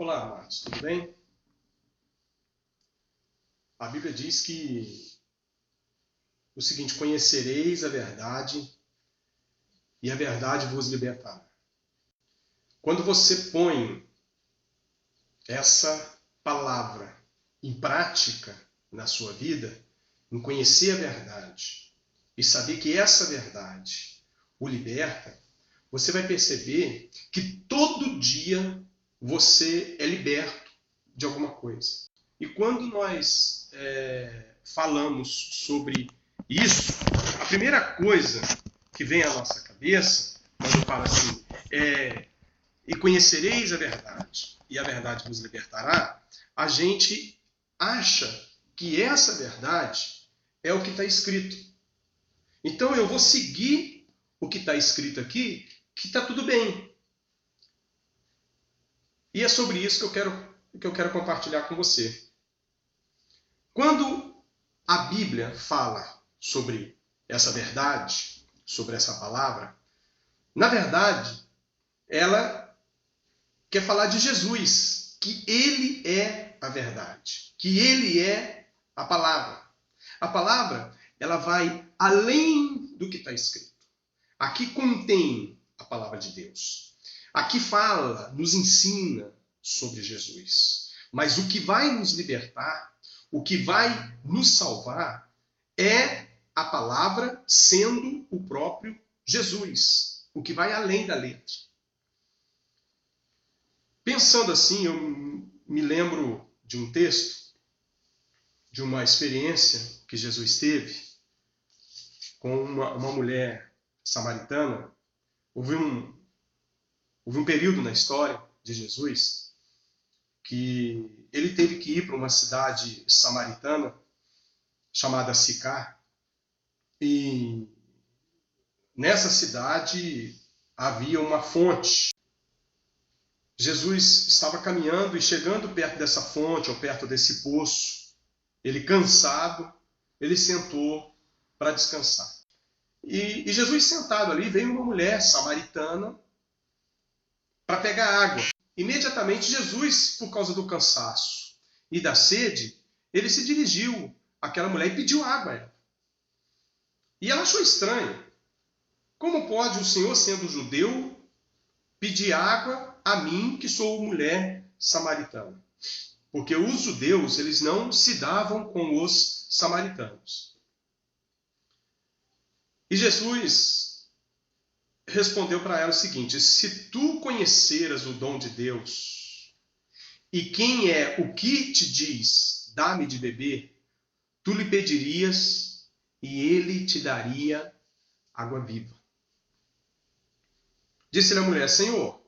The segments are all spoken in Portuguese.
Olá, amados, tudo bem? A Bíblia diz que o seguinte: conhecereis a verdade e a verdade vos libertará. Quando você põe essa palavra em prática na sua vida, em conhecer a verdade e saber que essa verdade o liberta, você vai perceber que todo dia você é liberto de alguma coisa. E quando nós falamos sobre isso, a primeira coisa que vem à nossa cabeça, quando eu falo assim, e conhecereis a verdade, e a verdade vos libertará, a gente acha que essa verdade é o que está escrito. Então eu vou seguir o que está escrito aqui, que está tudo bem. E é sobre isso que eu quero compartilhar com você. Quando a Bíblia fala sobre essa verdade, sobre essa palavra, na verdade, ela quer falar de Jesus, que Ele é a verdade, que Ele é a palavra. A palavra, ela vai além do que está escrito. Aqui contém a palavra de Deus. Aqui fala, nos ensina sobre Jesus. Mas o que vai nos libertar, o que vai nos salvar, é a palavra sendo o próprio Jesus. O que vai além da letra. Pensando assim, eu me lembro de um texto, de uma experiência que Jesus teve com uma mulher samaritana. Houve um período na história de Jesus que ele teve que ir para uma cidade samaritana chamada Sicar. E nessa cidade havia uma fonte. Jesus estava caminhando e chegando perto dessa fonte ou perto desse poço. Ele, cansado, ele sentou para descansar. E Jesus sentado ali, veio uma mulher samaritana para pegar água. Imediatamente Jesus, por causa do cansaço e da sede, ele se dirigiu àquela mulher e pediu água a ela. E ela achou estranho. Como pode o Senhor, sendo judeu, pedir água a mim, que sou mulher samaritana? Porque os judeus, eles não se davam com os samaritanos. E Jesus respondeu para ela o seguinte: se tu conheceras o dom de Deus, e quem é o que te diz, dá-me de beber, tu lhe pedirias, e ele te daria água viva. Disse-lhe a mulher: Senhor,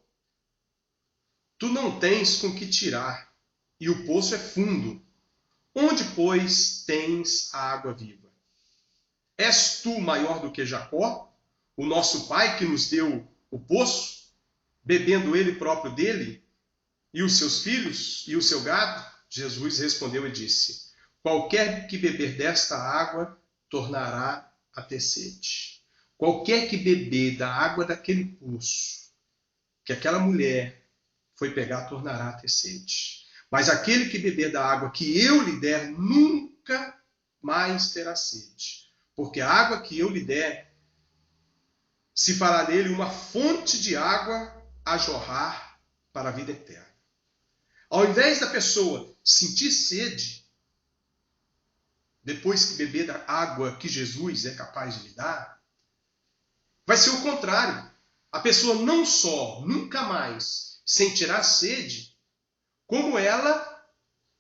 tu não tens com que tirar, e o poço é fundo. Onde, pois, tens a água viva? És tu maior do que Jacó, o nosso pai, que nos deu o poço, bebendo ele próprio dele, e os seus filhos, e o seu gado? Jesus respondeu e disse: qualquer que beber desta água, tornará a ter sede. Qualquer que beber da água daquele poço que aquela mulher foi pegar, tornará a ter sede. Mas aquele que beber da água que eu lhe der, nunca mais terá sede. Porque a água que eu lhe der, se fará nele uma fonte de água a jorrar para a vida eterna. Ao invés da pessoa sentir sede, depois que beber da água que Jesus é capaz de lhe dar, vai ser o contrário. A pessoa não só nunca mais sentirá sede, como ela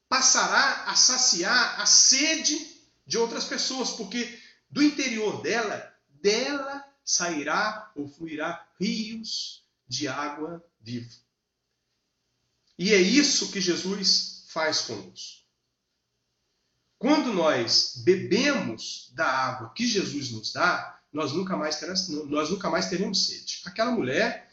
passará a saciar a sede de outras pessoas, porque do interior dela sairá ou fluirá rios de água viva. E é isso que Jesus faz conosco. Quando nós bebemos da água que Jesus nos dá, nós nunca mais teremos sede. Aquela mulher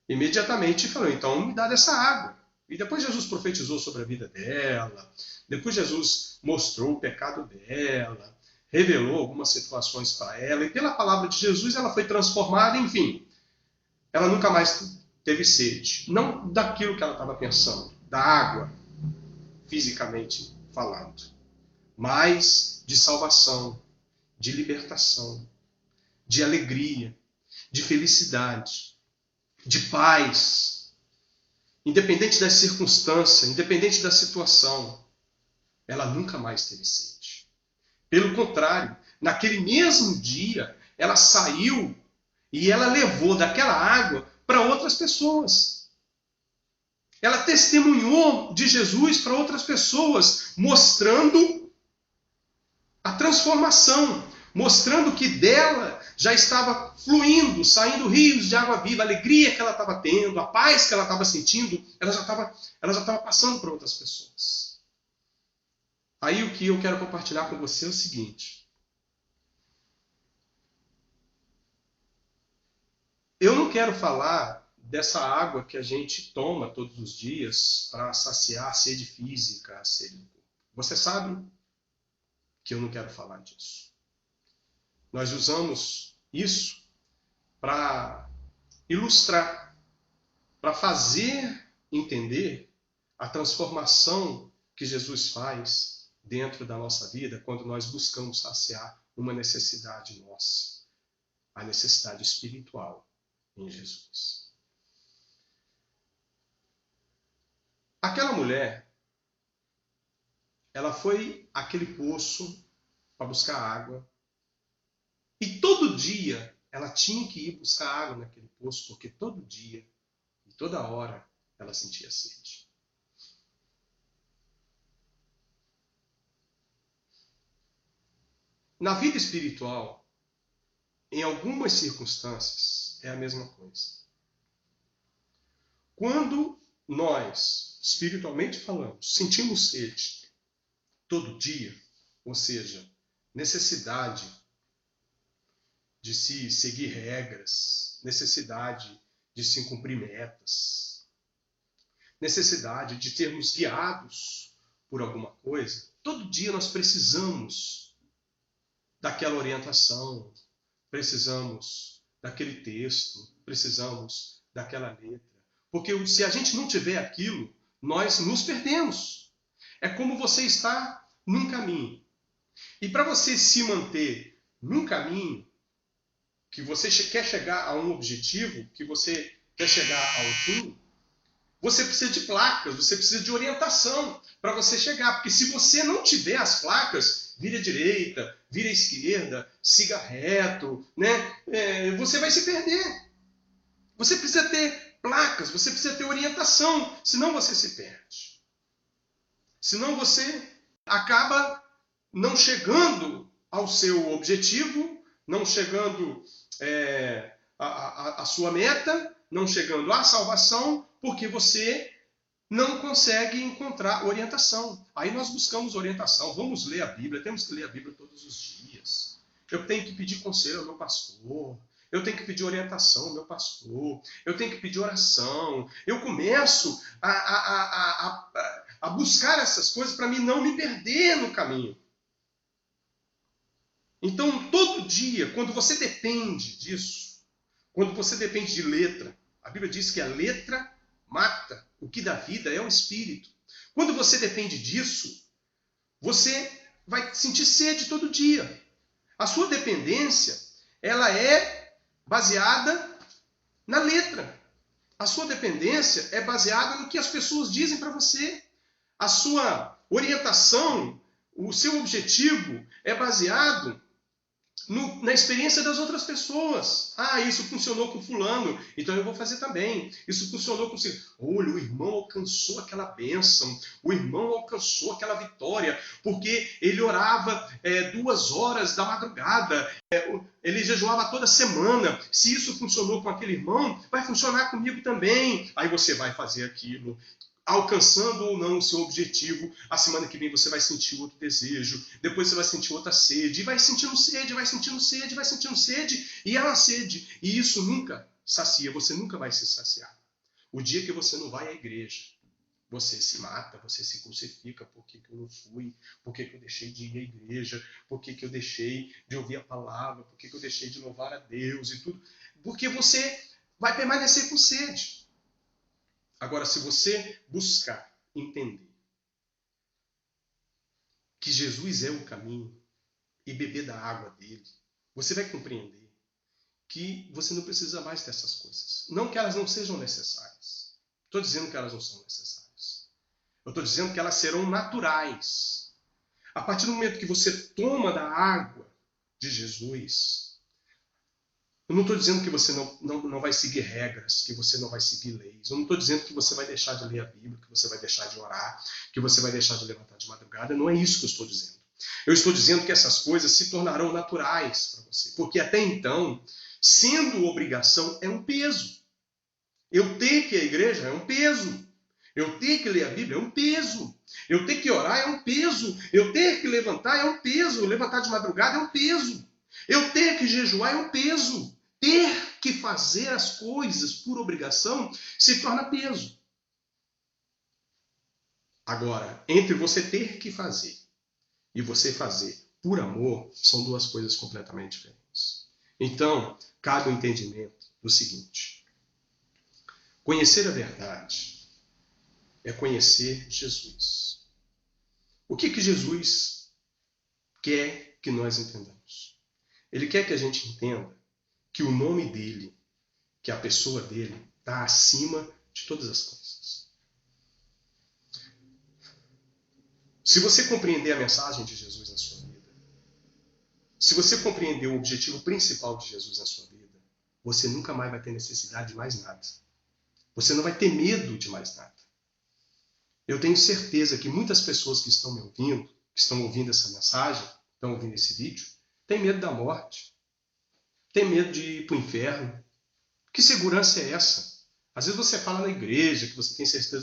imediatamente falou: então me dá dessa água. E depois Jesus profetizou sobre a vida dela, depois Jesus mostrou o pecado dela, revelou algumas situações para ela, e pela palavra de Jesus ela foi transformada, enfim. Ela nunca mais teve sede. Não daquilo que ela estava pensando, da água, fisicamente falando, mas de salvação, de libertação, de alegria, de felicidade, de paz. Independente das circunstâncias, independente da situação, ela nunca mais teve sede. Pelo contrário, naquele mesmo dia, ela saiu e ela levou daquela água para outras pessoas. Ela testemunhou de Jesus para outras pessoas, mostrando a transformação, mostrando que dela já estava fluindo, saindo rios de água viva, a alegria que ela estava tendo, a paz que ela estava sentindo, ela já estava passando para outras pessoas. Aí o que eu quero compartilhar com você é o seguinte: eu não quero falar dessa água que a gente toma todos os dias para saciar a sede física, a sede do corpo. Você sabe que eu não quero falar disso. Nós usamos isso para ilustrar, para fazer entender a transformação que Jesus faz dentro da nossa vida quando nós buscamos saciar uma necessidade nossa, a necessidade espiritual em Jesus. Aquela mulher, ela foi àquele poço para buscar água. E todo dia ela tinha que ir buscar água naquele poço, porque todo dia e toda hora ela sentia sede. Na vida espiritual, em algumas circunstâncias, é a mesma coisa. Quando nós, espiritualmente falando, sentimos sede todo dia, ou seja, necessidade de se seguir regras, necessidade de se cumprir metas, necessidade de sermos guiados por alguma coisa, todo dia nós precisamos daquela orientação, precisamos daquele texto, precisamos daquela letra. Porque se a gente não tiver aquilo, nós nos perdemos. É como você está num caminho. E para você se manter num caminho, que você quer chegar a um objetivo, que você quer chegar ao fim, você precisa de placas, você precisa de orientação para você chegar. Porque se você não tiver as placas, vira à direita, vira à esquerda, siga reto, né? Você vai se perder. Você precisa ter placas, você precisa ter orientação, senão você se perde. Senão você acaba não chegando ao seu objetivo, não chegando à sua meta, não chegando à salvação, porque você não consegue encontrar orientação. Aí nós buscamos orientação, vamos ler a Bíblia, temos que ler a Bíblia todos os dias. Eu tenho que pedir conselho ao meu pastor, eu tenho que pedir orientação ao meu pastor, eu tenho que pedir oração. Eu começo a buscar essas coisas para mim não me perder no caminho. Então, todo dia, quando você depende disso, quando você depende de letra, a Bíblia diz que a letra mata, o que dá vida é o Espírito. Quando você depende disso, você vai sentir sede todo dia. A sua dependência, ela é baseada na letra. A sua dependência é baseada no que as pessoas dizem para você. A sua orientação, o seu objetivo é baseado na experiência das outras pessoas. Ah, isso funcionou com fulano, então eu vou fazer também. Isso funcionou com você. Olha, o irmão alcançou aquela bênção, o irmão alcançou aquela vitória, porque ele orava 2 horas da madrugada, ele jejuava toda semana. Se isso funcionou com aquele irmão, vai funcionar comigo também. Aí você vai fazer aquilo. Alcançando ou não o seu objetivo, a semana que vem você vai sentir outro desejo, depois você vai sentir outra sede, e vai sentindo sede, vai sentindo sede, vai sentindo sede, e é uma sede. E isso nunca sacia, você nunca vai se saciar. O dia que você não vai à igreja, você se mata, você se crucifica. Por que eu não fui? Por que eu deixei de ir à igreja? Por que eu deixei de ouvir a palavra? Por que eu deixei de louvar a Deus e tudo? Porque você vai permanecer com sede. Agora, se você buscar entender que Jesus é o caminho e beber da água dele, você vai compreender que você não precisa mais dessas coisas. Não que elas não sejam necessárias. Estou dizendo que elas não são necessárias. Eu estou dizendo que elas serão naturais. A partir do momento que você toma da água de Jesus, eu não estou dizendo que você não vai seguir regras, que você não vai seguir leis. Eu não estou dizendo que você vai deixar de ler a Bíblia, que você vai deixar de orar, que você vai deixar de levantar de madrugada. Não é isso que eu estou dizendo. Eu estou dizendo que essas coisas se tornarão naturais para você. Porque até então, sendo obrigação, é um peso. Eu ter que ir à igreja é um peso. Eu ter que ler a Bíblia é um peso. Eu ter que orar é um peso. Eu ter que levantar é um peso. Levantar de madrugada é um peso. Eu ter que jejuar é um peso. Ter que fazer as coisas por obrigação se torna peso. Agora, entre você ter que fazer e você fazer por amor, são duas coisas completamente diferentes. Então, cabe o entendimento do seguinte: conhecer a verdade é conhecer Jesus. O que Jesus quer que nós entendamos? Ele quer que a gente entenda que o nome dele, que a pessoa dele, está acima de todas as coisas. Se você compreender a mensagem de Jesus na sua vida, se você compreender o objetivo principal de Jesus na sua vida, você nunca mais vai ter necessidade de mais nada. Você não vai ter medo de mais nada. Eu tenho certeza que muitas pessoas que estão me ouvindo, que estão ouvindo essa mensagem, estão ouvindo esse vídeo, têm medo da morte. Têm medo de ir para o inferno. Que segurança é essa? Às vezes você fala na igreja que você tem certeza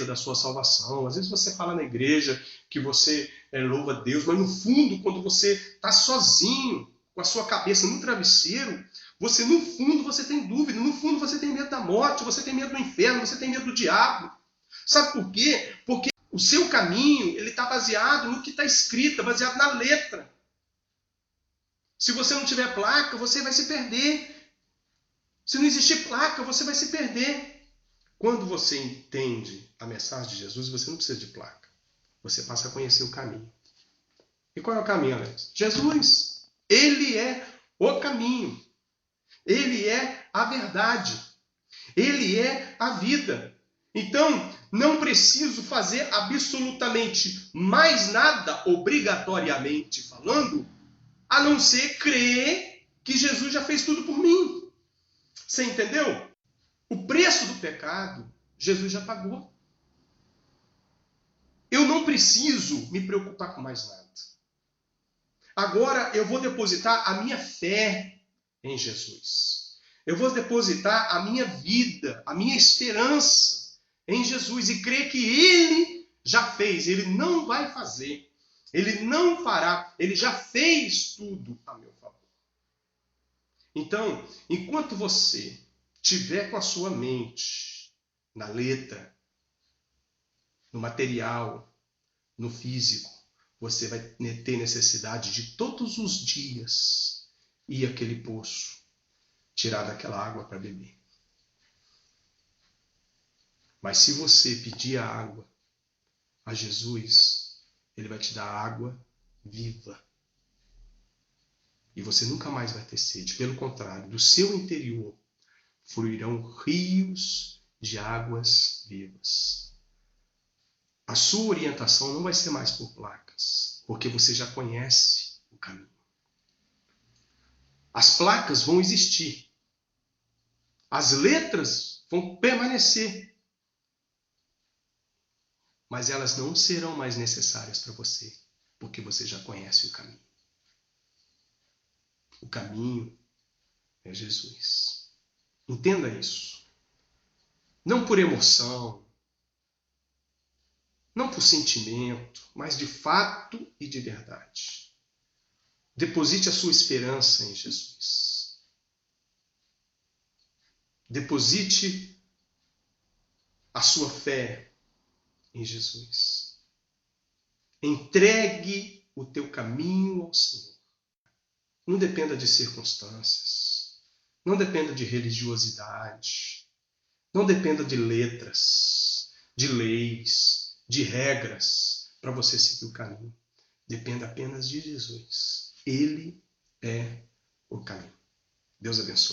da sua salvação. Às vezes você fala na igreja que você louva a Deus, mas no fundo, quando você está sozinho, com a sua cabeça no travesseiro, você no fundo você tem dúvida, no fundo você tem medo da morte, você tem medo do inferno, você tem medo do diabo. Sabe por quê? Porque o seu caminho ele está baseado no que está escrito, baseado na letra. Se você não tiver placa, você vai se perder. Se não existir placa, você vai se perder. Quando você entende a mensagem de Jesus, você não precisa de placa. Você passa a conhecer o caminho. E qual é o caminho, Alex? Jesus. Ele é o caminho. Ele é a verdade. Ele é a vida. Então, não preciso fazer absolutamente mais nada, obrigatoriamente falando, a não ser crer que Jesus já fez tudo por mim. Você entendeu? O preço do pecado, Jesus já pagou. Eu não preciso me preocupar com mais nada. Agora eu vou depositar a minha fé em Jesus. Eu vou depositar a minha vida, a minha esperança em Jesus e crer que Ele já fez, Ele não vai fazer. Ele não fará, ele já fez tudo a meu favor. Então, enquanto você tiver com a sua mente na letra, no material, no físico, você vai ter necessidade de todos os dias ir àquele poço, tirar daquela água para beber. Mas se você pedir a água a Jesus, Ele vai te dar água viva. E você nunca mais vai ter sede. Pelo contrário, do seu interior fluirão rios de águas vivas. A sua orientação não vai ser mais por placas, porque você já conhece o caminho. As placas vão existir. As letras vão permanecer. Mas elas não serão mais necessárias para você, porque você já conhece o caminho. O caminho é Jesus. Entenda isso. Não por emoção, não por sentimento, mas de fato e de verdade. Deposite a sua esperança em Jesus. Deposite a sua fé em Jesus. Entregue o teu caminho ao Senhor. Não dependa de circunstâncias. Não dependa de religiosidade. Não dependa de letras, de leis, de regras para você seguir o caminho. Dependa apenas de Jesus. Ele é o caminho. Deus abençoe.